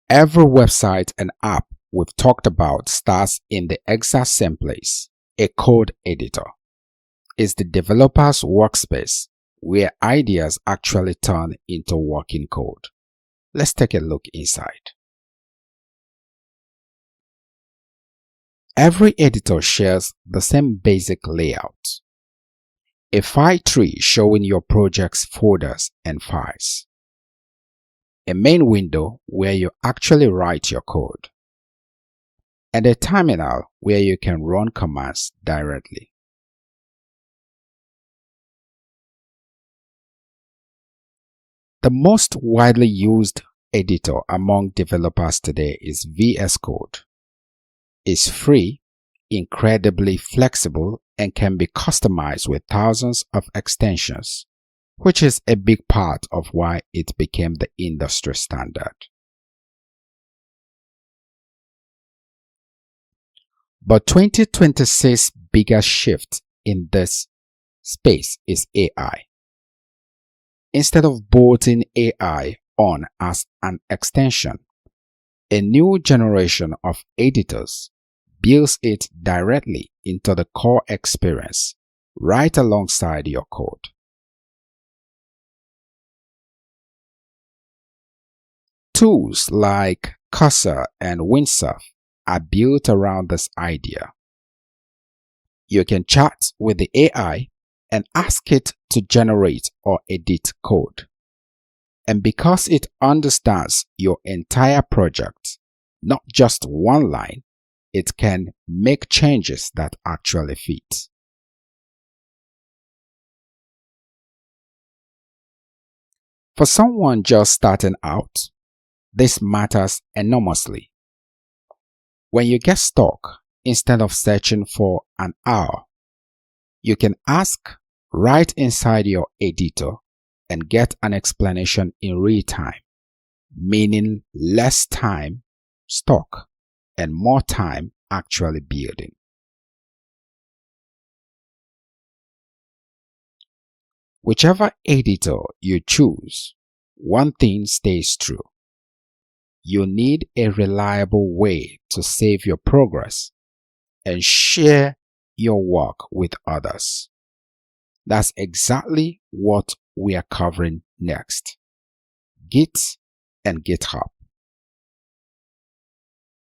Every website and app we've talked about starts in the exact same place, a code editor. It's the developer's workspace where ideas actually turn into working code. Let's take a look inside. Every editor shares the same basic layout. A file tree showing your project's folders and files. A main window where you actually write your code. And a terminal where you can run commands directly. The most widely used editor among developers today is VS Code. It's free, incredibly flexible, and can be customized with thousands of extensions, which is a big part of why it became the industry standard. But 2026's biggest shift in this space is AI. Instead of bolting AI on as an extension, a new generation of editors builds it directly into the core experience, right alongside your code. Tools like Cursor and Windsurf are built around this idea. You can chat with the AI and ask it to generate or edit code. And because it understands your entire project, not just one line, it can make changes that actually fit. For someone just starting out, this matters enormously. When you get stuck, instead of searching for an hour, you can ask right inside your editor and get an explanation in real time, meaning less time stuck and more time actually building. Whichever editor you choose, one thing stays true. You need a reliable way to save your progress and share your work with others. That's exactly what we are covering next. Git and GitHub.